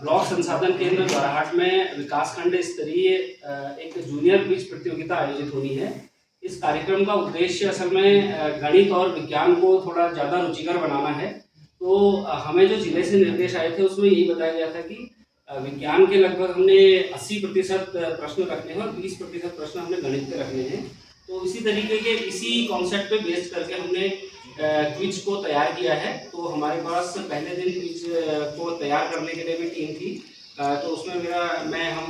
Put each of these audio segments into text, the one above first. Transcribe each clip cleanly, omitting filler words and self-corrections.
Block संसाधन केंद्र द्वाराहाट में विकासखंड स्तरीय एक जूनियर क्विज प्रतियोगिता आयोजित होनी है। इस कार्यक्रम का उद्देश्य असल में गणित और विज्ञान को थोड़ा ज़्यादा रुचिकर बनाना है। तो हमें जो जिले से निर्देश आए थे उसमें यही बताया गया था कि विज्ञान के लगभग हमने 80% प्रश्न रखने हैं और 20% प्रश्न हमने गणित के रखने हैं। तो इसी तरीके के इसी कॉन्सेप्ट पे बेस्ड करके हमने क्विज को तैयार किया है। तो हमारे पास पहले दिन क्विज को तैयार करने के लिए भी टीम थी। तो उसमें हम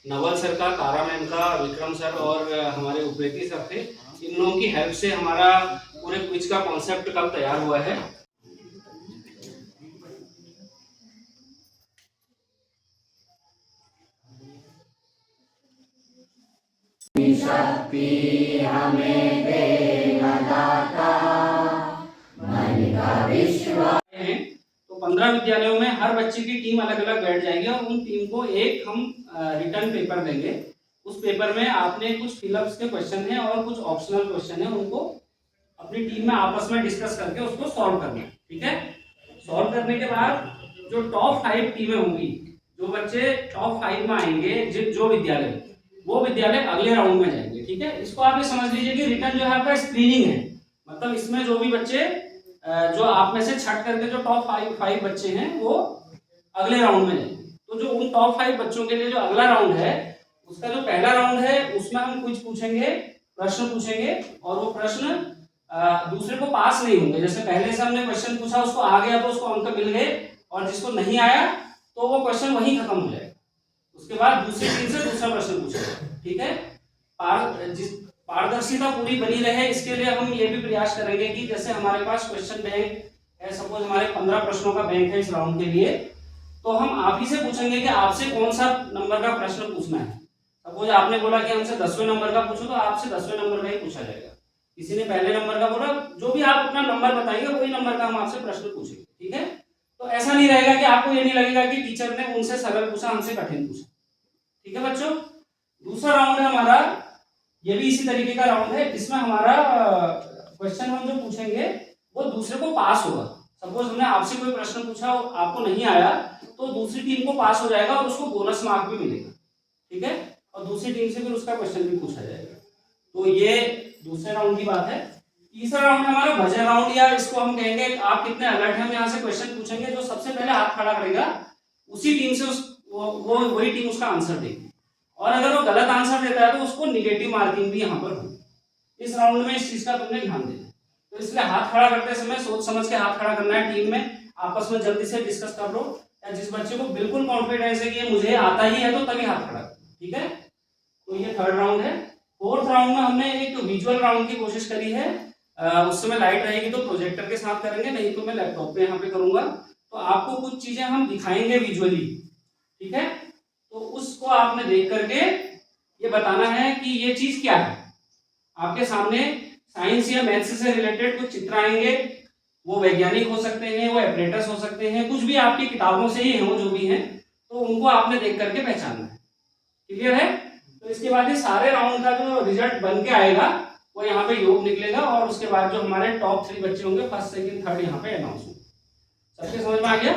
नवल सर का, तारा मैम का, विक्रम सर और हमारे उपेती सर थे। इन लोगों की हेल्प से हमारा पूरे क्विज का कॉन्सेप्ट कल तैयार हुआ है। शक्ति हमें देगा दाता, मन का विश्वास। तो 15 विद्यालयों में हर बच्चे की टीम अलग अलग बैठ जाएगी और उन टीम को एक हम रिटर्न पेपर देंगे। उस पेपर में आपने कुछ फिलअप्स के क्वेश्चन हैं और कुछ ऑप्शनल क्वेश्चन हैं, उनको अपनी टीम में आपस में डिस्कस करके उसको सॉल्व करना है। ठीक है। सॉल्व करने के बाद जो टॉप 5 टीमें होंगी, जो बच्चे टॉप 5 में आएंगे, जो विद्यालय, वो विद्यालय अगले राउंड में जाएंगे। ठीक है। इसको आप ये समझ लीजिए कि रिटर्न जो है आपका स्क्रीनिंग है। मतलब इसमें जो भी बच्चे जो आप में से छट करके जो टॉप 5 बच्चे हैं वो अगले राउंड में जाएंगे। तो जो उन टॉप 5 बच्चों के लिए जो अगला राउंड है, उसका जो पहला राउंड है उसमें हम कुछ पूछेंगे, प्रश्न पूछेंगे और वो प्रश्न दूसरे को पास नहीं होंगे। जैसे पहले से हमने क्वेश्चन पूछा, उसको आ गया तो उसको अंक मिल गए, और जिसको नहीं आया तो वो क्वेश्चन वहीं खत्म हो जाएगा। उसके बाद दूसरी टीम से दूसरा प्रश्न पूछेगा। ठीक है। पारदर्शिता पूरी बनी रहे, इसके लिए हम ये भी प्रयास करेंगे कि जैसे हमारे पास क्वेश्चन बैंक है, सपोज हमारे 15 प्रश्नों का बैंक है इस राउंड के लिए, तो हम आप ही से पूछेंगे कि आपसे कौन सा नंबर का प्रश्न पूछना है। सपोज आपने बोला कि हमसे 10वें नंबर का पूछो, तो आपसे 10वें नंबर का ही पूछा जाएगा। किसी ने पहले नंबर का बोला, जो भी आप अपना नंबर बताएंगे वही नंबर का हम आपसे प्रश्न पूछेंगे। ठीक है। तो ऐसा नहीं रहेगा कि आपको ये नहीं लगेगा कि टीचर ने उनसे सरल पूछा, हमसे कठिन पूछा। ठीक है बच्चों। दूसरा राउंड है हमारा, ये भी इसी तरीके का राउंड है। इसमें हमारा क्वेश्चन हम जो पूछेंगे वो दूसरे को पास होगा। सपोज हमने आपसे कोई प्रश्न पूछा, आपको नहीं आया, तो दूसरी टीम को पास हो जाएगा और उसको बोनस मार्क भी मिलेगा। ठीक है। और दूसरी टीम से फिर उसका क्वेश्चन भी पूछा जाएगा। तो ये दूसरे राउंड की बात है। तीसरा राउंड हमारा भजन राउंड, या इसको हम कहेंगे आप कितने अलर्ट हैं। हम यहाँ से क्वेश्चन पूछेंगे, जो सबसे पहले हाथ खड़ा करेगा उसी टीम से वही टीम उसका आंसर देगी, और अगर वो गलत आंसर देता है तो उसको निगेटिव मार्किंग भी यहाँ पर होगी। इस राउंड में इस चीज का तुमने ध्यान देना। तो इसलिए हाथ खड़ा करते समय सोच समझ के हाथ खड़ा करना है। टीम में आपस में जल्दी से डिस्कस कर लो, या जिस बच्चे को बिल्कुल कॉन्फिडेंस है कि ये मुझे आता ही है तो तभी हाथ खड़ा करो। ठीक है। तो ये थर्ड राउंड है। फोर्थ राउंड में हमने एक विजुअल राउंड की कोशिश करी है। उस समय लाइट रहेगी तो प्रोजेक्टर के साथ करेंगे, नहीं तो मैं लैपटॉप पे यहाँ पे करूंगा। तो आपको कुछ चीजें हम दिखाएंगे विजुअली। ठीक है। तो उसको आपने देख करके ये बताना है कि ये चीज क्या है। आपके सामने साइंस या मैथ्स से रिलेटेड कुछ चित्र आएंगे, वो वैज्ञानिक हो सकते हैं, वो ऑपरेटर्स हो सकते हैं, कुछ भी आपकी किताबों से ही हो, जो भी हैं, तो उनको आपने देख करके पहचानना है। क्लियर है। तो इसके बाद ये सारे राउंड का जो रिजल्ट बन के आएगा वो यहाँ पे योग निकलेगा, और उसके बाद जो हमारे टॉप 3 बच्चे होंगे, फर्स्ट सेकंड थर्ड, यहाँ पे अनाउंस होंगे। सबके समझ में आ गया।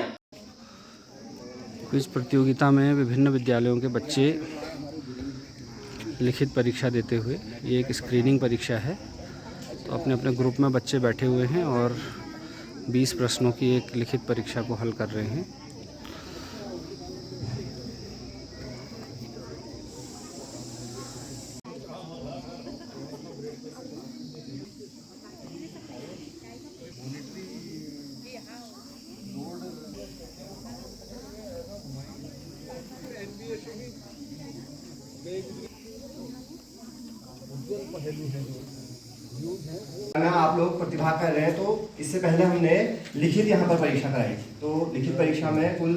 क्विज प्रतियोगिता में विभिन्न विद्यालयों के बच्चे लिखित परीक्षा देते हुए, ये एक स्क्रीनिंग परीक्षा है। तो अपने अपने ग्रुप में बच्चे बैठे हुए हैं और 20 प्रश्नों की एक लिखित परीक्षा को हल कर रहे हैं। आप लोग प्रतिभा कर रहे हैं, तो इससे पहले हमने लिखित यहाँ पर परीक्षा कराई थी। तो लिखित परीक्षा में कुल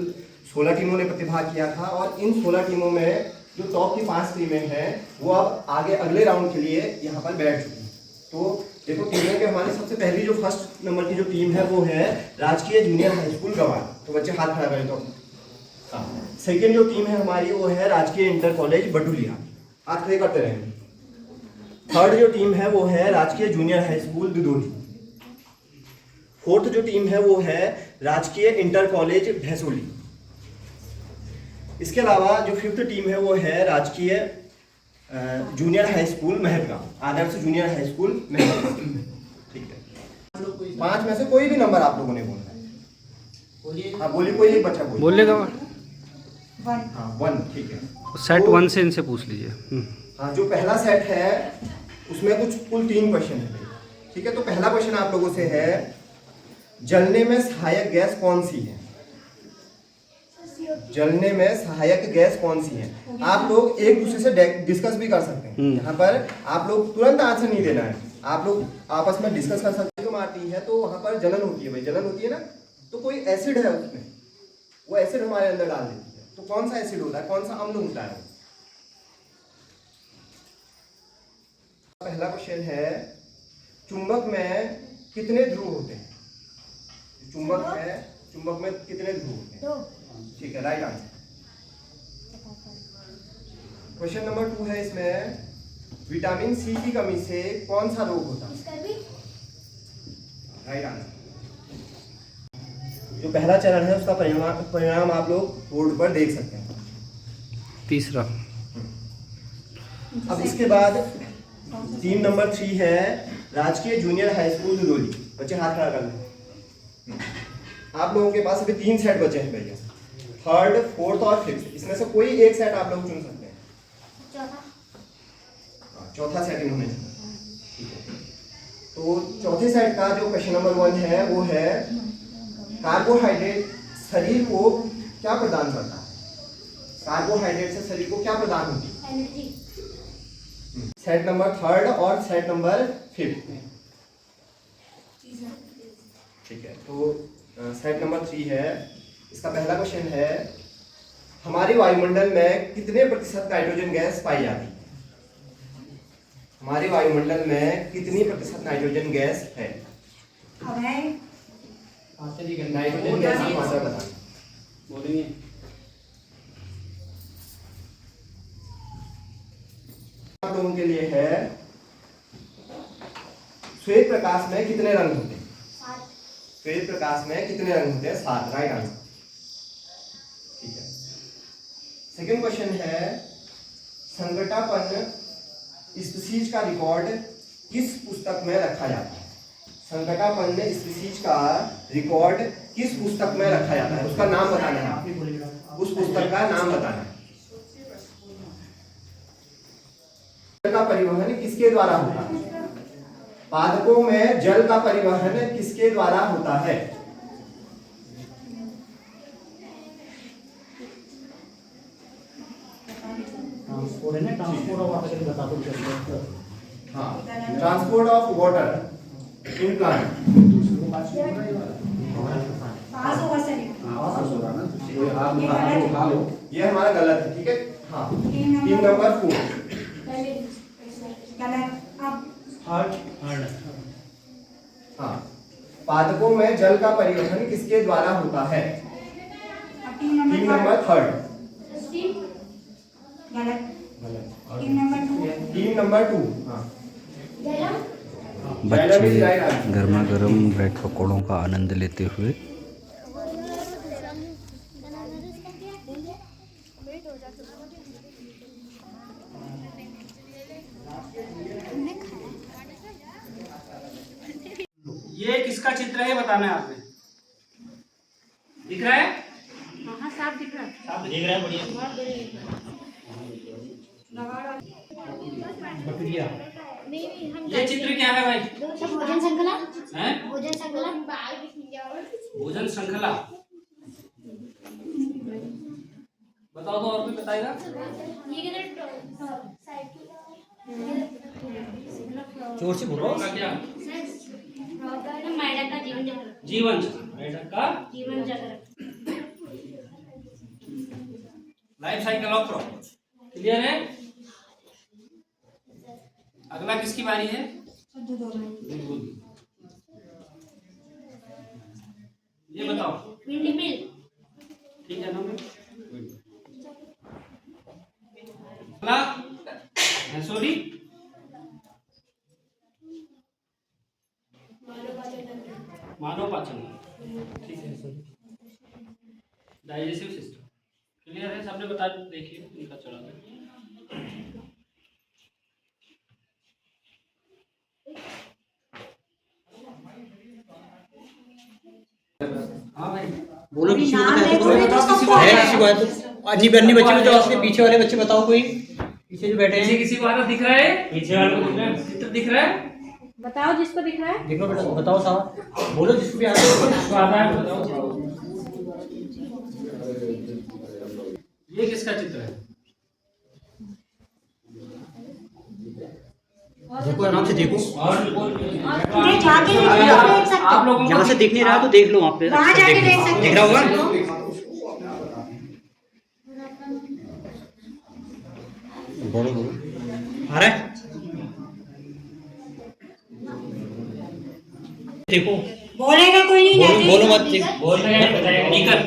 16 टीमों ने प्रतिभाग किया था, और इन 16 टीमों में जो टॉप की 5 टीमें हैं वो अब आगे अगले राउंड के लिए यहाँ पर बैठ चुकी हैं। तो देखो टीमों के हमारी सबसे पहली जो फर्स्ट नंबर की जो टीम है वो है राजकीय जूनियर हाई स्कूल गवान। तो बच्चे हाथ खड़ा करें। तो सेकेंड जो टीम है हमारी वो है राजकीय इंटर कॉलेज बटुलिया, हाथ खड़े करते रहेंगे। थर्ड जो टीम है वो है राजकीय जूनियर हाई स्कूल दुदोली। फोर्थ जो टीम है वो है राजकीय इंटर कॉलेज भैंसोली। इसके अलावा जो 5th टीम है वो है राजकीय जूनियर हाई स्कूल महतगांव, आदर्श जूनियर हाई स्कूल महतगांव। ठीक है, 5 में से कोई भी नंबर आप लोगों ने बोलना है। हाँ बोलिए, कोई एक बच्चा बोलिए। बोलेगा। हाँ 1, ठीक है। सेट तो 1 से इनसे पूछ लीजिए। हाँ, जो पहला सेट है उसमें कुल 3 क्वेश्चन है। ठीक है, तो पहला क्वेश्चन आप लोगों से है, जलने में सहायक गैस कौन सी है? जलने में सहायक गैस कौन सी है? आप लोग एक दूसरे से डिस्कस भी कर सकते हैं। यहाँ पर आप लोग तुरंत आंसर नहीं देना है, आप लोग आपस में डिस्कस कर सकते हैं। मारती है तो वहां पर जलन होती है, भाई जलन होती है ना, तो कोई एसिड है उसमें, वो एसिड हमारे अंदर डाल देती है। तो कौन सा एसिड होता है, कौन सा अम्ल होता है? पहला क्वेश्चन है, चुंबक में कितने ध्रुव होते हैं? चुंबक में कितने ध्रुव होते हैं? 2। ठीक है, राइट आंसर। क्वेश्चन नंबर 2 है, इसमें विटामिन सी की कमी से कौन सा रोग होता है? Right answer. जो पहला चरण है उसका परिणाम आप लोग बोर्ड पर देख सकते हैं। तीसरा। अब इसके बाद टीम नंबर 3 है राजकीय जूनियर हाई स्कूल दुदौली। बच्चे हाथ खड़ा कर लें। आप लोगों के पास अभी 3 सेट बचे हैं भैया, 3rd, 4th और 5th। इसमें से कोई एक सेट आप लोग चुन सकते हैं। चौथा सेट इन्होंने चुना। तो चौथे सेट का जो क्वेश्चन नंबर 1 है वो है, कार्बोहाइड्रेट शरीर को क्या प्रदान करता है? कार्बोहाइड्रेट से शरीर को क्या प्रदान होती है? एनर्जी। सेट नंबर 3rd और सेट नंबर 5th। ठीक है, तो सेट नंबर 3 है, इसका पहला क्वेश्चन है, हमारे वायुमंडल में कितने प्रतिशत नाइट्रोजन गैस पाई जाती है? हमारे वायुमंडल में कितनी प्रतिशत नाइट्रोजन गैस है? नाइट्रोजन गैस की मात्रा बताएं। बोलेंगे। आप लोगों के लिए है, श्वेत प्रकाश में कितने रंग होते हैं? 7। श्वेत प्रकाश में कितने रंग होते हैं? 7, राइट आंसर। ठीक है, सेकंड क्वेश्चन है, संकटापन्न स्पीशीज का रिकॉर्ड किस पुस्तक में रखा जाता है? संकटापन्न स्पीशीज का रिकॉर्ड किस पुस्तक में रखा जाता है? उसका नाम बताना है, उस पुस्तक का नाम बताना है। जल का परिवहन किसके द्वारा होता है? पादपों में जल का परिवहन किसके द्वारा होता है? Transport of water in plant. ये हमारा गलत है। ठीक है, हाँ, टीम नंबर 4। हाँ, पादपों में जल का परिवहन किसके द्वारा होता है? Team number 3rd। Team number 2। हाँ, बच्चे गर्मा गर्म ब्रेड पकौड़ों का आनंद लेते हुए ये किसका चित्र है बताना है आपने। दिख रहा है? हाँ साफ दिख रहा है। साफ दिख रहा है, बढ़िया। ये चित्र क्या है भाई? भोजन श्रृंखला हैं? भोजन श्रृंखला भोजन श्रृंखला। बताओ तो, और कोई बताएगा? जोर से बोलो। का क्या? मेढक का जीवन चक्र। जीवन चक्र। मेढक का जीवन चक्र। Life cycle of crop. Clear है? अगला किसकी बारी है? ये बताओ। Wind mill. ठीक है ना? अगला सॉरी, मानव पाचन। ठीक है, डाइजेस्टिव सिस्टम। क्लियर है? सबने बता देखिए इनका चला दो। हाँ भाई बोलो किसी को नाम बताओ, है, तो बोले तो सबको है है। किसी को है तो अन्य अन्य बच्चे बताओ, अपने पीछे वाले बच्चे बताओ, कोई पीछे जो बैठे पीछे हैं किसी को आता दिख रहा है? पीछे वाले को दिख रहा है? चित्र दिख रहा है? बताओ जिसको दिख रहा है। देख लो बेटा, बताओ साहब, बोलो जिसको भी आता है। जिसको आता है बताओ। ये किसका चित्र है? देखो आराम से देखो, और ये जाके देख सकते आप लोगों को जहाँ से दिख नहीं रहा तो देख लो वहाँ पे, वहाँ जाके देख सकते दिख रहा होगा। बोलो बोलो, आ रहा है, देखो बोलेगा कोई नहीं बोलो, जाके। बोलो मत, बोल रहे हैं निकल।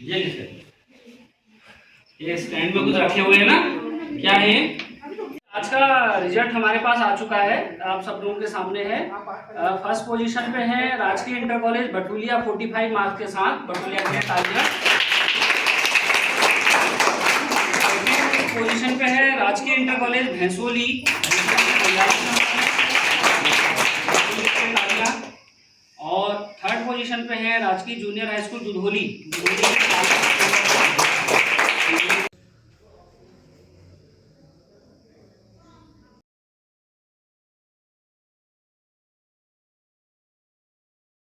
ये किसका है? ये स्टैंड में कुछ रखे हुए हैं ना, क्या है? आज का रिजल्ट हमारे पास आ चुका है, आप सब लोगों के सामने है। फर्स्ट पोजीशन पे है राजकीय इंटर कॉलेज बटुलिया 45 मार्क्स के साथ। बटुलिया के लिए तालियां। सेकंड पोजीशन पे है राजकीय इंटर कॉलेज भैंसोली। और थर्ड पोजीशन पे है राजकीय जूनियर हाई स्कूल दुधोली।